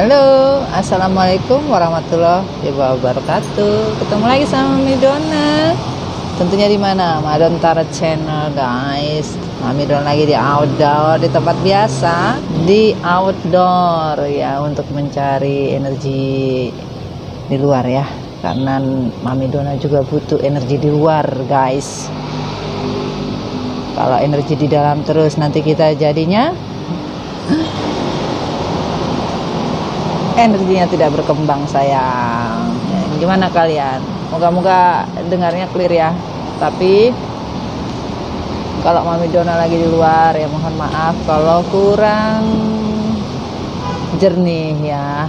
Halo, assalamualaikum warahmatullahi wabarakatuh. Ketemu lagi sama Mami Dona. Tentunya di mana? Madon Channel, guys. Mami Dona lagi di outdoor, di tempat biasa, di outdoor ya, untuk mencari energi di luar ya. Karena Mami Dona juga butuh energi di luar, guys. Kalau energi di dalam terus nanti kita jadinya energinya tidak berkembang, sayang. Gimana kalian? Moga-moga dengarnya clear ya. Tapi kalau Mami Dona lagi di luar ya mohon maaf kalau kurang jernih ya.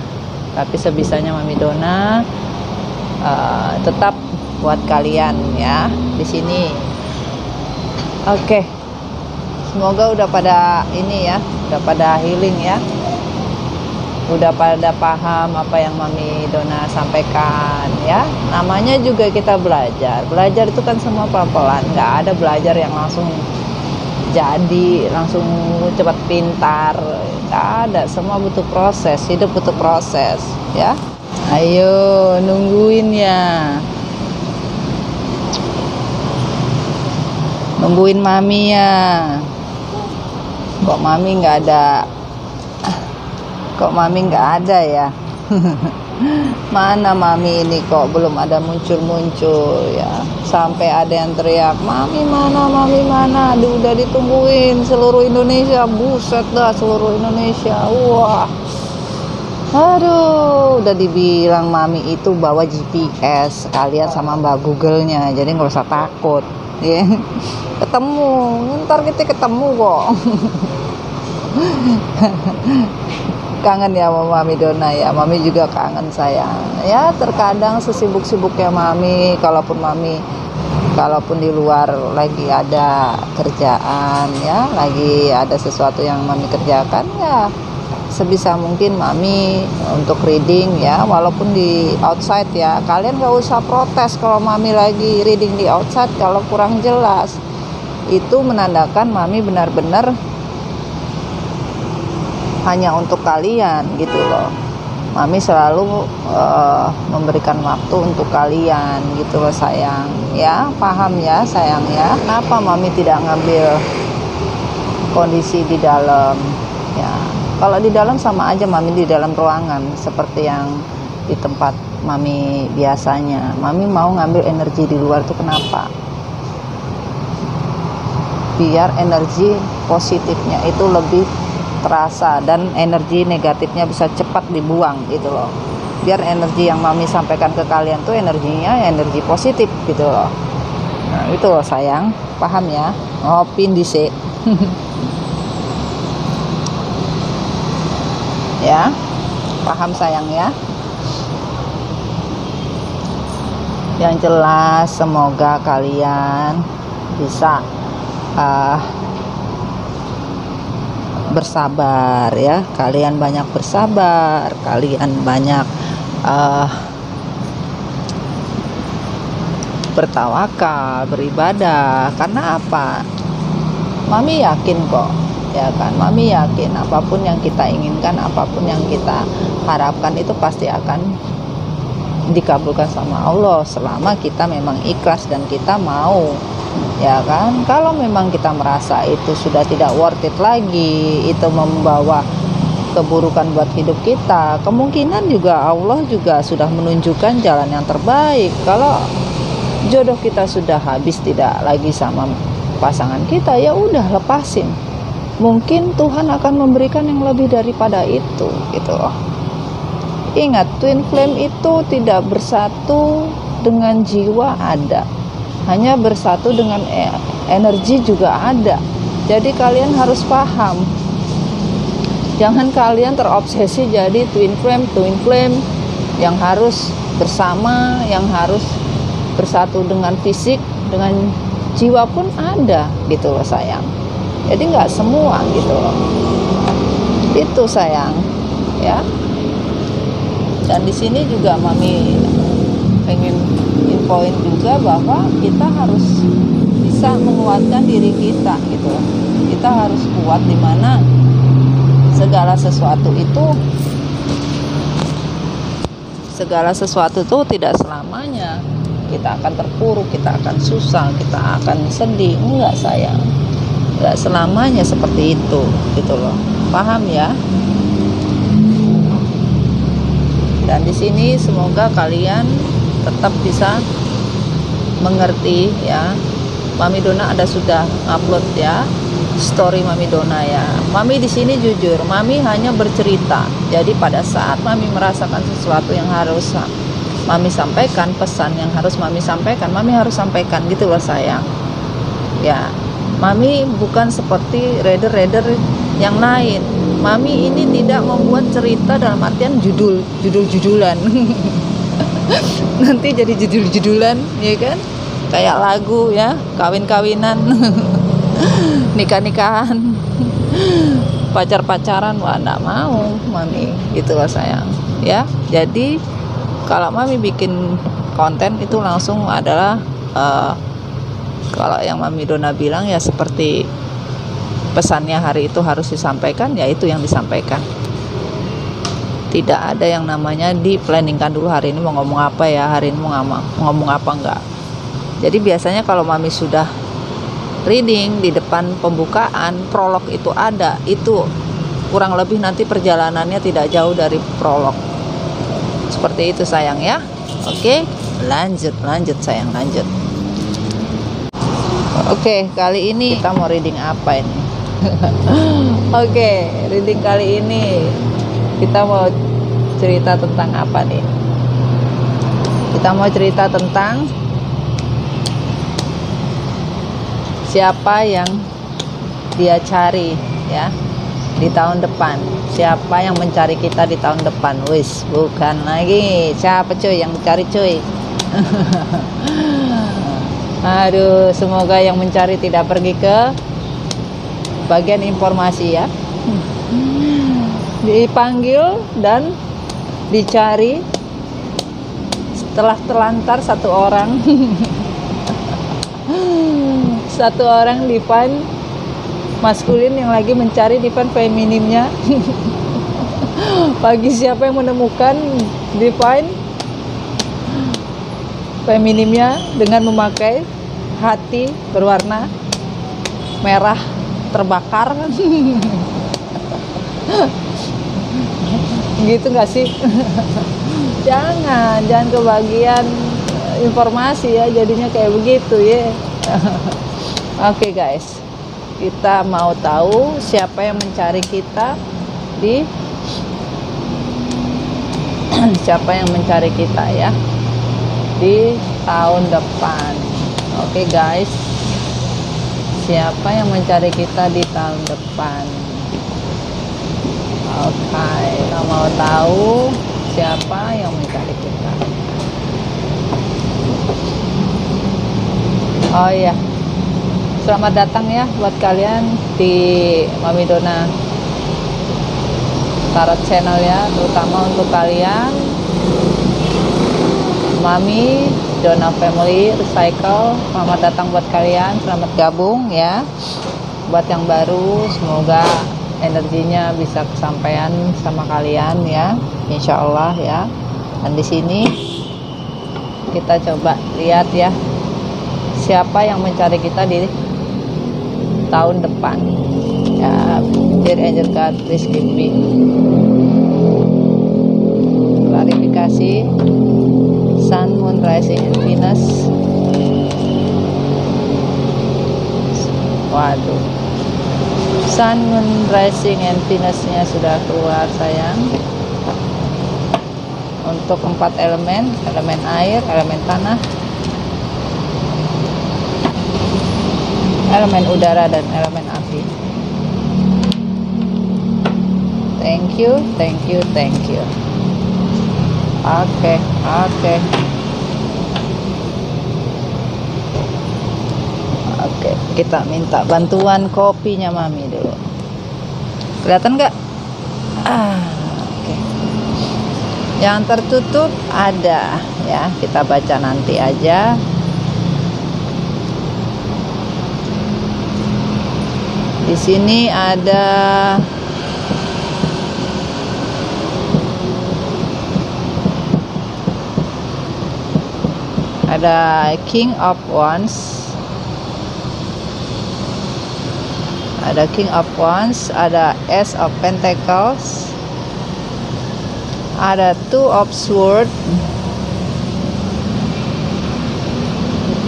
Tapi sebisanya Mami Dona tetap buat kalian ya di sini. Oke. Semoga udah pada ini ya, udah pada healing ya. Udah pada paham apa yang Mami Dona sampaikan ya. Namanya juga kita belajar itu kan semua pelan-pelan, nggak ada belajar yang langsung jadi langsung cepat pintar, nggak ada, semua butuh proses, hidup butuh proses ya. Ayo nungguin ya, nungguin Mami ya. Kok Mami nggak ada? Kok Mami nggak ada ya? Mana Mami ini kok belum ada muncul-muncul ya? Sampai ada yang teriak, Mami mana, Mami mana? Udah ditungguin seluruh Indonesia, buset dah seluruh Indonesia. Wah, aduh, udah dibilang Mami itu bawa GPS sekalian sama Mbak Google-nya, jadi nggak usah takut ya. Ketemu, ntar kita ketemu kok. Kangen ya sama Mami Dona ya. Mami juga kangen, sayang ya. Terkadang sesibuk-sibuknya Mami, kalaupun di luar lagi ada kerjaan ya, lagi ada sesuatu yang Mami kerjakan ya, sebisa mungkin Mami untuk reading ya, walaupun di outside ya. Kalian gak usah protes kalau Mami lagi reading di outside kalau kurang jelas. Itu menandakan Mami benar-benar hanya untuk kalian gitu loh. Mami selalu memberikan waktu untuk kalian gitu loh, sayang ya. Paham ya, sayang ya. Kenapa Mami tidak ngambil kondisi di dalam ya? Kalau di dalam sama aja Mami di dalam ruangan seperti yang di tempat Mami biasanya. Mami mau ngambil energi di luar tuh kenapa? Biar energi positifnya itu lebih terasa dan energi negatifnya bisa cepat dibuang gitu loh. Biar energi yang Mami sampaikan ke kalian tuh energinya energi positif gitu loh. Nah, itu loh, sayang. Paham ya? Ngopin dhisik. Ya. Paham, sayang ya? Yang jelas semoga kalian bisa bersabar ya. Kalian banyak bersabar, kalian banyak bertawakal, beribadah. Karena apa? Mami yakin kok ya kan. Mami yakin apapun yang kita inginkan, apapun yang kita harapkan itu pasti akan dikabulkan sama Allah selama kita memang ikhlas dan kita mau ya kan. Kalau memang kita merasa itu sudah tidak worth it lagi, itu membawa keburukan buat hidup kita, kemungkinan juga Allah juga sudah menunjukkan jalan yang terbaik. Kalau jodoh kita sudah habis, tidak lagi sama pasangan kita, ya udah lepasin. Mungkin Tuhan akan memberikan yang lebih daripada itu gitu loh. Ingat, twin flame itu tidak bersatu dengan jiwa ada, hanya bersatu dengan energi juga ada. Jadi kalian harus paham. Jangan kalian terobsesi jadi twin flame yang harus bersama, yang harus bersatu dengan fisik, dengan jiwa pun ada gitu loh, sayang. Jadi nggak semua gitu loh. Itu, sayang ya. Dan di sini juga Mami pengen infoin juga bahwa kita harus bisa menguatkan diri kita gitu. Kita harus kuat di mana segala sesuatu itu segala sesuatu tuh tidak selamanya kita akan terpuruk, kita akan susah, kita akan sedih. Enggak sayang, enggak selamanya seperti itu, gitu loh. Paham ya? Dan di sini semoga kalian tetap bisa mengerti ya. Mami Dona sudah upload ya story Mami Dona ya. Mami di sini jujur, Mami hanya bercerita. Jadi pada saat Mami merasakan sesuatu yang harus Mami sampaikan, pesan yang harus Mami sampaikan, Mami harus sampaikan, gitu loh sayang. Ya, Mami bukan seperti reader-reader yang lain. Mami ini tidak membuat cerita dalam artian judul-judulan. Nanti jadi judul-judulan, ya kan? Kayak lagu ya, kawin-kawinan, nikah-nikahan, pacar-pacaran. Wah, enggak mau Mami, gitu loh sayang. Ya, jadi kalau Mami bikin konten itu langsung adalah kalau yang Mami Dona bilang ya seperti pesannya hari itu harus disampaikan, ya itu yang disampaikan. Tidak ada yang namanya di planningkan dulu hari ini mau ngomong apa ya, hari ini mau ngomong apa enggak. Jadi biasanya kalau Mami sudah reading di depan pembukaan, prolog itu ada, itu kurang lebih nanti perjalanannya tidak jauh dari prolog. Seperti itu sayang ya. Oke, lanjut sayang, lanjut. Oke, kali ini kita mau reading apa ini? Oke, reading kali ini kita mau cerita tentang apa nih? Kita mau cerita tentang siapa yang dia cari ya di tahun depan. Siapa yang mencari kita di tahun depan? Wis, bukan lagi siapa cuy yang mencari cuy. Aduh, semoga yang mencari tidak pergi ke bagian informasi ya. Dipanggil dan dicari setelah terlantar satu orang. Satu orang divine maskulin yang lagi mencari divine feminimnya. Bagi siapa yang menemukan divine feminimnya dengan memakai hati berwarna merah terbakar. Gitu nggak sih? jangan kebagian informasi ya, jadinya kayak begitu ya. Oke guys, kita mau tahu siapa yang mencari kita di siapa yang mencari kita ya di tahun depan. Oke guys, siapa yang mencari kita di tahun depan? Oke, kita mau tahu siapa yang mencari kita. Oh iya, selamat datang ya buat kalian di Mami Dona Tarot Channel ya, terutama untuk kalian Mami Dona Family Recycle. Selamat datang buat kalian, selamat gabung ya. Buat yang baru, semoga energinya bisa kesampaian sama kalian ya, insya Allah ya. Dan di sini kita coba lihat ya, siapa yang mencari kita di tahun depan ya. Dear Angel God, please give me klarifikasi. Sun, Moon, Rising, and Venus. Waduh, Sun, Moon, Rising, and Venus-nya sudah keluar sayang. Untuk 4 elemen, elemen air, elemen tanah, elemen udara, dan elemen api. Thank you. Oke. Oke, kita minta bantuan kopinya Mami dulu. Kelihatan nggak? Oke. Yang tertutup ada ya, kita baca nanti aja. Di sini ada ada King of Wands, ada King of Wands, ada Ace of Pentacles, ada Two of Swords,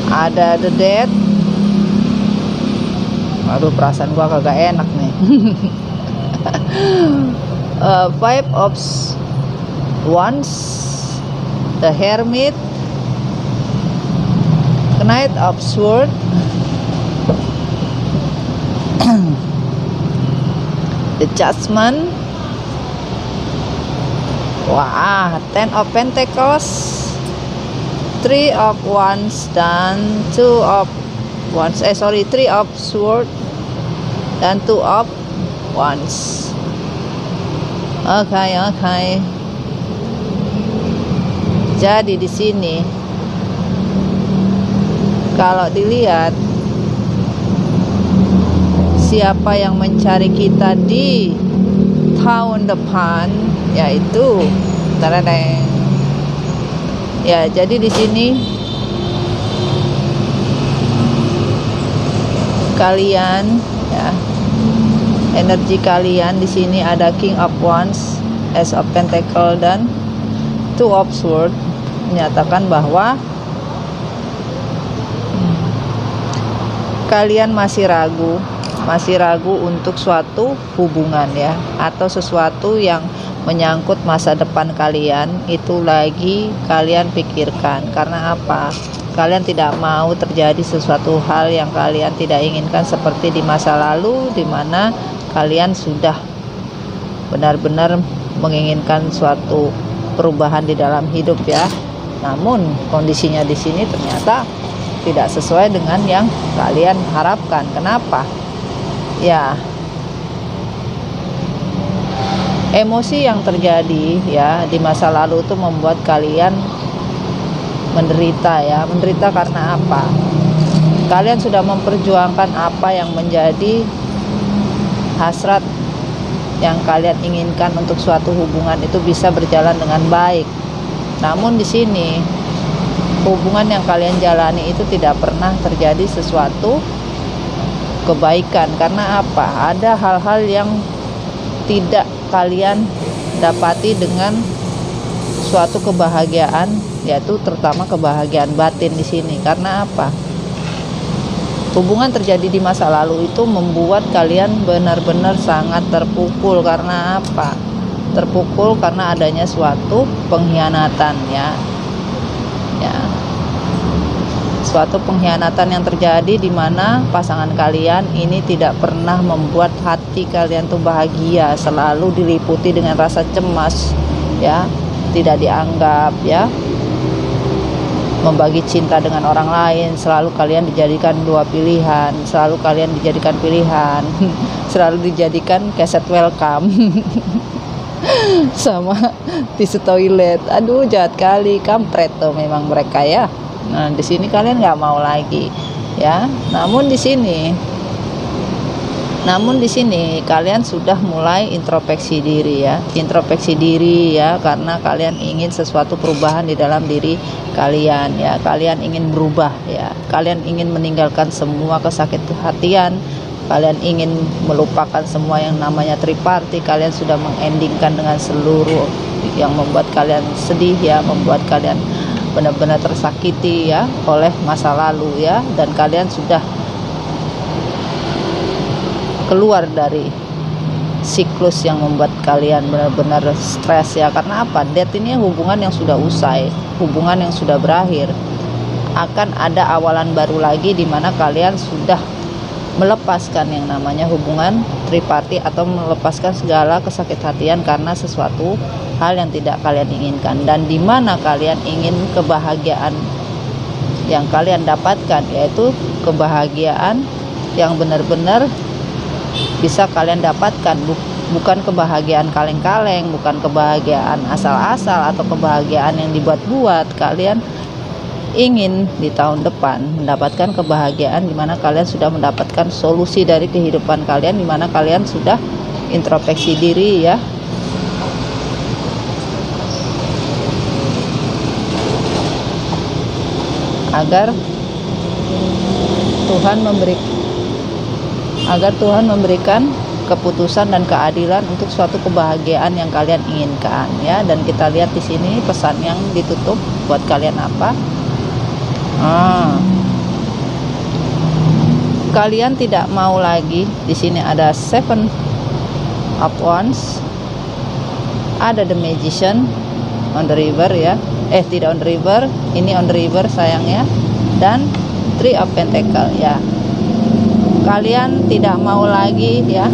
ada The Death. Aduh, perasaan gua kagak enak nih. Five of Wands, The Hermit, Knight of Swords, The Judgment. Wah, Ten of Pentacles, Three of Wands, dan Two of Wands. Three of Swords dan Two of Wands. Oke. Jadi di sini kalau dilihat siapa yang mencari kita di tahun depan, yaitu ya, jadi di sini kalian, ya, energi kalian di sini ada King of Wands, Ace of Pentacles, dan Two of Swords, menyatakan bahwa kalian masih ragu untuk suatu hubungan, ya, atau sesuatu yang menyangkut masa depan kalian itu lagi kalian pikirkan. Karena apa? Kalian tidak mau terjadi sesuatu hal yang kalian tidak inginkan seperti di masa lalu, di mana kalian sudah benar-benar menginginkan suatu perubahan di dalam hidup, ya. Namun kondisinya di sini ternyata tidak sesuai dengan yang kalian harapkan. Kenapa? Ya, emosi yang terjadi, ya, di masa lalu itu membuat kalian menderita, ya. Menderita karena apa? Kalian sudah memperjuangkan apa yang menjadi hasrat yang kalian inginkan untuk suatu hubungan itu bisa berjalan dengan baik. Namun di sini hubungan yang kalian jalani itu tidak pernah terjadi sesuatu kebaikan. Karena apa? Ada hal-hal yang tidak kalian dapati dengan suatu kebahagiaan, yaitu terutama kebahagiaan batin di sini. Karena apa? Hubungan terjadi di masa lalu itu membuat kalian benar-benar sangat terpukul. Karena apa? Terpukul karena adanya suatu pengkhianatan, ya. Suatu pengkhianatan yang terjadi di mana pasangan kalian ini tidak pernah membuat hati kalian tuh bahagia, selalu diliputi dengan rasa cemas, ya, tidak dianggap, ya, membagi cinta dengan orang lain, selalu kalian dijadikan dua pilihan, selalu kalian dijadikan pilihan, selalu dijadikan keset welcome sama tisu toilet. Aduh, jahat kali, kampret tuh memang mereka, ya. Nah, di sini kalian nggak mau lagi, ya. Namun di sini kalian sudah mulai introspeksi diri, ya. Introspeksi diri, ya, karena kalian ingin sesuatu perubahan di dalam diri kalian, ya. Kalian ingin berubah, ya. Kalian ingin meninggalkan semua kesakit-hatian. Kalian ingin melupakan semua yang namanya triparty. Kalian sudah mengendingkan dengan seluruh yang membuat kalian sedih, ya, membuat kalian benar-benar tersakiti, ya, oleh masa lalu, ya. Dan kalian sudah keluar dari siklus yang membuat kalian benar-benar stres, ya. Karena apa? Death ini hubungan yang sudah usai, hubungan yang sudah berakhir. Akan ada awalan baru lagi di mana kalian sudah melepaskan yang namanya hubungan triparty atau melepaskan segala kesakit-hatian karena sesuatu hal yang tidak kalian inginkan, dan di mana kalian ingin kebahagiaan yang kalian dapatkan, yaitu kebahagiaan yang benar-benar bisa kalian dapatkan, bukan kebahagiaan kaleng-kaleng, bukan kebahagiaan asal-asal atau kebahagiaan yang dibuat-buat. Kalian ingin di tahun depan mendapatkan kebahagiaan di mana kalian sudah mendapatkan solusi dari kehidupan kalian, di mana kalian sudah introspeksi diri, ya. agar Tuhan memberikan keputusan dan keadilan untuk suatu kebahagiaan yang kalian inginkan, ya. Dan kita lihat di sini pesan yang ditutup buat kalian apa? Kalian tidak mau lagi. Di sini ada Seven of Wands, ada The Magician on the river, ya. Tidak on the river, ini on the river sayangnya, dan Three of Pentacles, ya. Kalian tidak mau lagi, ya.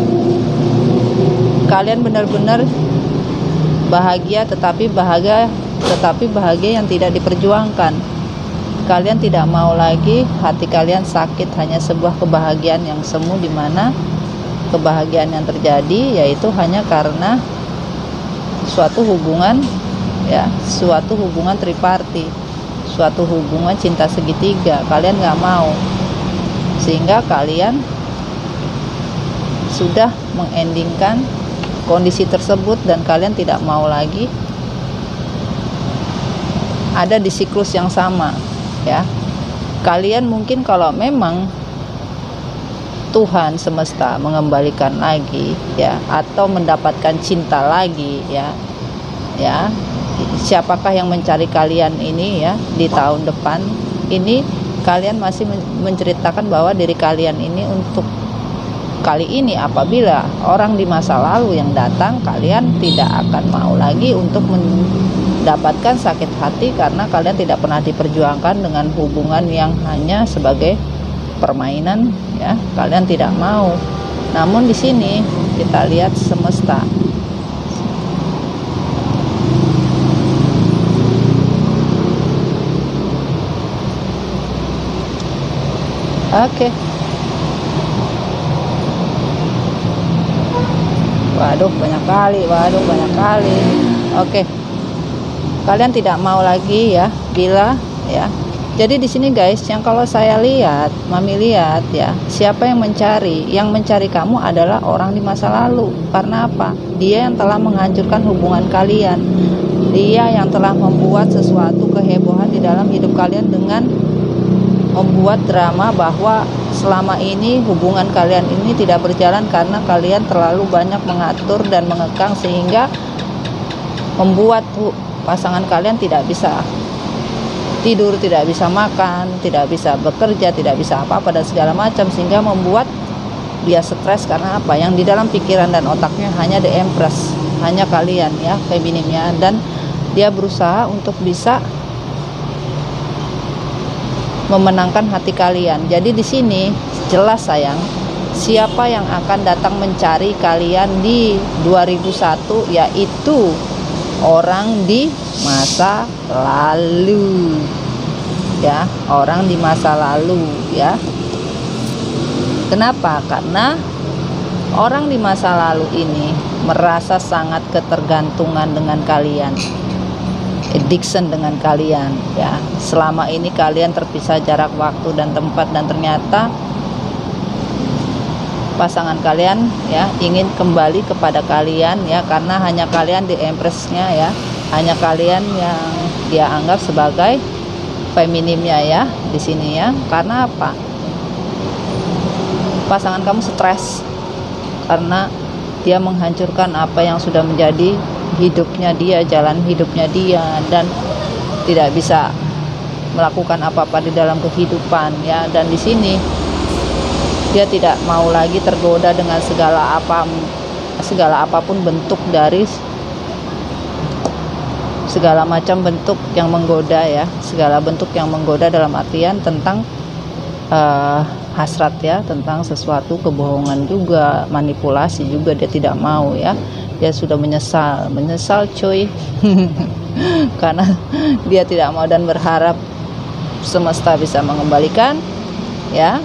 Kalian benar-benar bahagia, tetapi bahagia yang tidak diperjuangkan. Kalian tidak mau lagi hati kalian sakit hanya sebuah kebahagiaan yang semu, di mana kebahagiaan yang terjadi yaitu hanya karena suatu hubungan, ya, suatu hubungan triparti, suatu hubungan cinta segitiga. Kalian nggak mau, sehingga kalian sudah mengendingkan kondisi tersebut dan kalian tidak mau lagi ada di siklus yang sama, ya. Kalian mungkin kalau memang Tuhan semesta mengembalikan lagi, ya, atau mendapatkan cinta lagi, ya, siapakah yang mencari kalian ini, ya, di tahun depan ini. Kalian masih menceritakan bahwa diri kalian ini untuk kali ini apabila orang di masa lalu yang datang, kalian tidak akan mau lagi untuk mendapatkan sakit hati karena kalian tidak pernah diperjuangkan dengan hubungan yang hanya sebagai permainan, ya. Kalian tidak mau. Namun di sini kita lihat semesta. Oke. Waduh, banyak kali. Oke. Kalian tidak mau lagi, ya, bila, ya. Jadi di sini guys, yang kalau saya lihat, Mami lihat, ya, siapa yang mencari? Yang mencari kamu adalah orang di masa lalu. Karena apa? Dia yang telah menghancurkan hubungan kalian. Dia yang telah membuat sesuatu kehebohan di dalam hidup kalian dengan membuat drama bahwa selama ini hubungan kalian ini tidak berjalan karena kalian terlalu banyak mengatur dan mengekang, sehingga membuat pasangan kalian tidak bisa tidur, tidak bisa makan, tidak bisa bekerja, tidak bisa apa-apa dan segala macam, sehingga membuat dia stres. Karena apa? Yang di dalam pikiran dan otaknya hanya The Empress, hanya kalian, ya, feminimnya, dan dia berusaha untuk bisa memenangkan hati kalian. Jadi di sini jelas sayang, siapa yang akan datang mencari kalian di 2001, yaitu orang di masa lalu, ya, orang di masa lalu, ya. Kenapa? Karena orang di masa lalu ini merasa sangat ketergantungan dengan kalian, addiction dengan kalian, ya. Selama ini kalian terpisah jarak waktu dan tempat, dan ternyata pasangan kalian, ya, ingin kembali kepada kalian, ya, karena hanya kalian di Empress-nya, ya, hanya kalian yang dia anggap sebagai feminimnya, ya, di sini, ya. Karena apa? Pasangan kamu stres karena dia menghancurkan apa yang sudah menjadi hidupnya dia, jalan hidupnya dia, dan tidak bisa melakukan apa-apa di dalam kehidupan, ya. Dan di sini dia tidak mau lagi tergoda dengan segala apapun bentuk dari segala macam bentuk yang menggoda, ya, segala bentuk yang menggoda dalam artian tentang hasrat, ya, tentang sesuatu kebohongan juga, manipulasi juga dia tidak mau, ya. Dia sudah menyesal cuy karena dia tidak mau dan berharap semesta bisa mengembalikan, ya,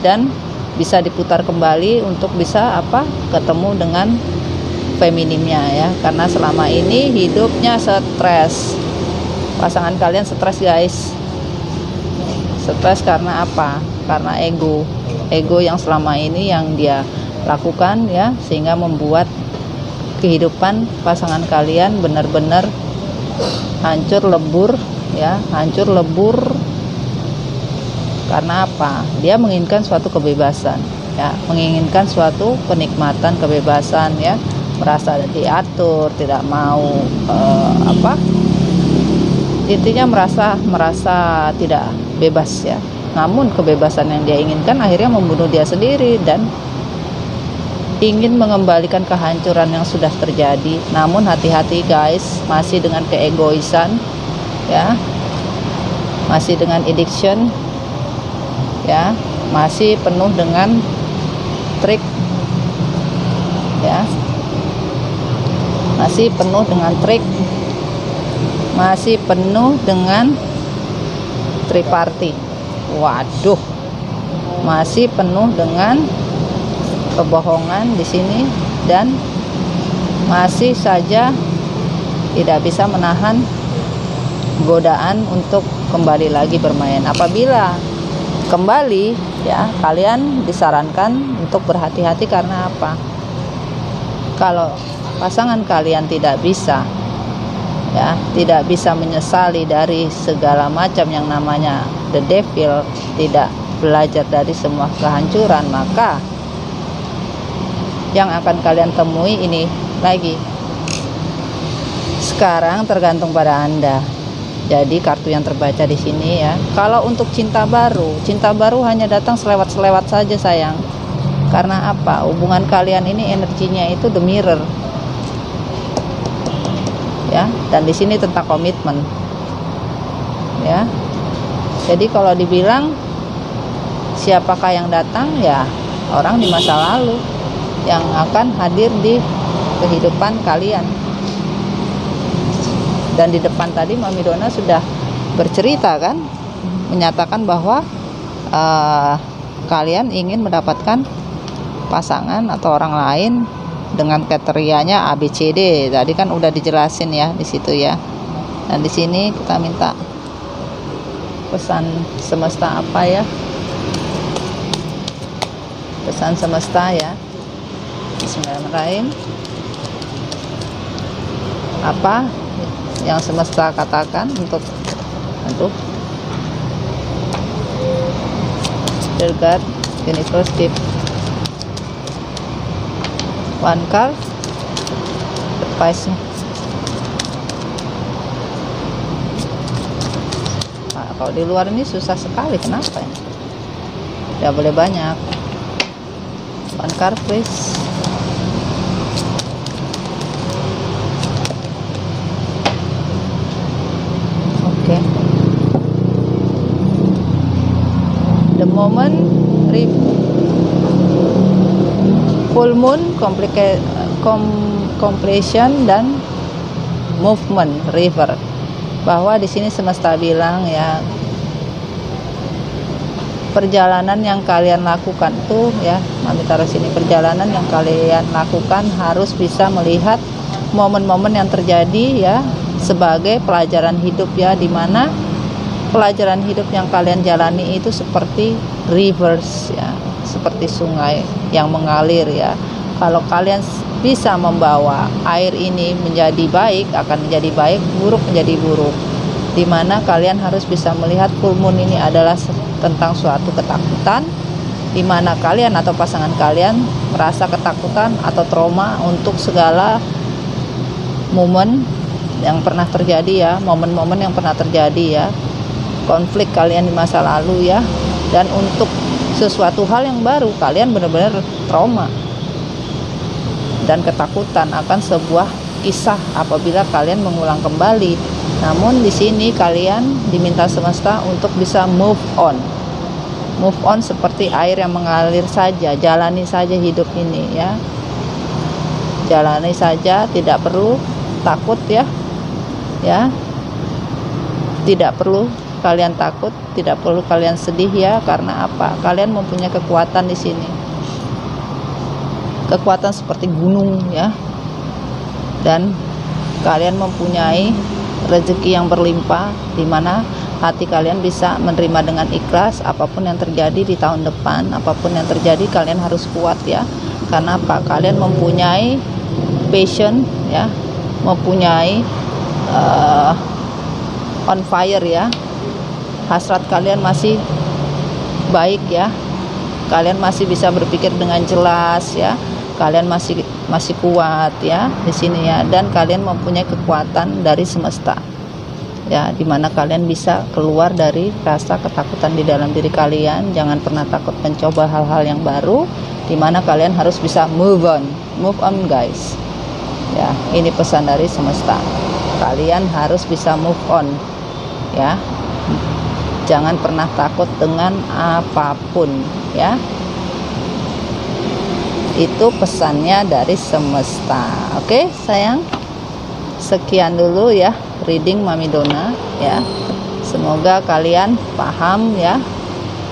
dan bisa diputar kembali untuk bisa apa, ketemu dengan feminimnya, ya. Karena selama ini hidupnya stres. Pasangan kalian stres guys, stres karena apa? Karena ego yang selama ini yang dia lakukan, ya, sehingga membuat kehidupan pasangan kalian benar-benar hancur lebur, ya, hancur lebur Karena apa? Dia menginginkan suatu kebebasan, ya, menginginkan suatu kenikmatan, kebebasan, ya, merasa diatur, tidak mau intinya merasa tidak bebas, ya. Namun kebebasan yang dia inginkan akhirnya membunuh dia sendiri dan ingin mengembalikan kehancuran yang sudah terjadi. Namun hati-hati guys, masih dengan keegoisan, ya, masih dengan addiction, ya, masih penuh dengan trik, ya, masih penuh dengan trik, masih penuh dengan triparty. Waduh, masih penuh dengan kebohongan di sini dan masih saja tidak bisa menahan godaan untuk kembali lagi bermain. Apabila kembali, ya, kalian disarankan untuk berhati-hati. Karena apa? Kalau pasangan kalian tidak bisa, ya, tidak bisa menyesali dari segala macam yang namanya the devil, tidak belajar dari semua kehancuran, maka yang akan kalian temui ini lagi. Sekarang tergantung pada Anda. Jadi kartu yang terbaca di sini, ya. Kalau untuk cinta baru hanya datang selewat-selewat saja, sayang. Karena apa? Hubungan kalian ini energinya itu the mirror, ya. Dan di sini tentang komitmen, ya. Jadi kalau dibilang siapakah yang datang, ya, orang di masa lalu yang akan hadir di kehidupan kalian. Dan di depan tadi Mami Dona sudah bercerita, kan, menyatakan bahwa kalian ingin mendapatkan pasangan atau orang lain dengan kriterianya ABCD. Tadi kan udah dijelasin, ya, di situ, ya. Dan di sini kita minta pesan semesta apa, ya? Pesan semesta, ya. Bismillahirrahmanirrahim. Apa yang semesta katakan untuk Dear God, Universe give one card advice-nya. Nah, kalau di luar ini susah sekali, kenapa, ya? Tidak boleh banyak. One card please. Okay. The moment, full moon, completion dan movement, river. Bahwa di sini semesta bilang, ya, perjalanan yang kalian lakukan tuh, ya, Mami taruh sini, perjalanan yang kalian lakukan harus bisa melihat momen-momen yang terjadi, ya, sebagai pelajaran hidup, ya, dimana pelajaran hidup yang kalian jalani itu seperti rivers, ya, seperti sungai yang mengalir, ya. Kalau kalian bisa membawa air ini menjadi baik, akan menjadi baik, buruk menjadi buruk. Dimana kalian harus bisa melihat full moon ini adalah tentang suatu ketakutan, dimana kalian atau pasangan kalian merasa ketakutan atau trauma untuk segala momen yang pernah terjadi, ya, momen-momen yang pernah terjadi, ya, konflik kalian di masa lalu, ya. Dan untuk sesuatu hal yang baru, kalian benar-benar trauma dan ketakutan akan sebuah kisah apabila kalian mengulang kembali. Namun di sini kalian diminta semesta untuk bisa move on seperti air yang mengalir saja. Jalani saja hidup ini, ya, jalani saja, tidak perlu takut, ya, tidak perlu kalian takut, tidak perlu kalian sedih, ya. Karena apa? Kalian mempunyai kekuatan di sini, kekuatan seperti gunung, ya, dan kalian mempunyai rezeki yang berlimpah, di mana hati kalian bisa menerima dengan ikhlas apapun yang terjadi di tahun depan. Apapun yang terjadi, kalian harus kuat, ya. Karena apa? Kalian mempunyai passion, ya, mempunyai on fire, ya. Hasrat kalian masih baik ya. Kalian masih bisa berpikir dengan jelas ya. Kalian masih kuat ya di sini ya, dan kalian mempunyai kekuatan dari semesta ya, dimana kalian bisa keluar dari rasa ketakutan di dalam diri kalian. Jangan pernah takut mencoba hal-hal yang baru, dimana kalian harus bisa move on guys ya. Ini pesan dari semesta, kalian harus bisa move on ya. Jangan pernah takut dengan apapun ya. Itu pesannya dari semesta. Oke sayang, sekian dulu ya reading Mami Dona ya. Semoga kalian paham ya.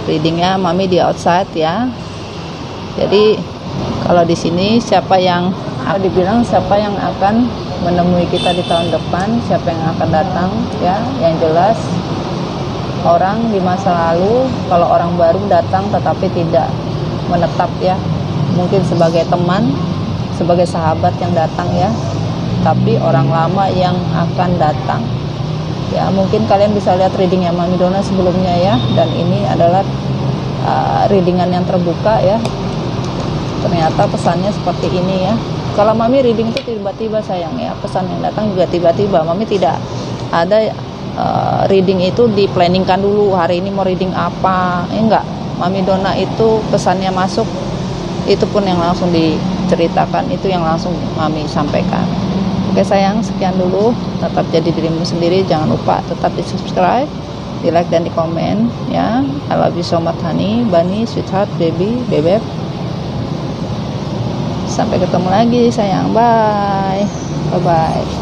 Readingnya Mami di outside ya. Jadi kalau di sini siapa yang dibilang siapa yang akan menemui kita di tahun depan, siapa yang akan datang ya, yang jelas orang di masa lalu. Kalau orang baru datang tetapi tidak menetap ya, mungkin sebagai teman, sebagai sahabat yang datang ya, tapi orang lama yang akan datang ya. Mungkin kalian bisa lihat readingnya Mami Dona sebelumnya ya, dan ini adalah readingan yang terbuka ya. Ternyata pesannya seperti ini ya. Kalau Mami reading itu tiba-tiba sayang ya, pesan yang datang juga tiba-tiba. Mami tidak ada reading itu diplanningkan dulu, hari ini mau reading apa enggak. Mami Dona itu pesannya masuk, itu pun yang langsung diceritakan, itu yang langsung Mami sampaikan. Oke sayang, sekian dulu. Tetap jadi dirimu sendiri, jangan lupa tetap di subscribe, di like dan di komen ya. I love you so much honey, bunny, sweetheart, baby, bebek. Sampai ketemu lagi sayang, bye bye.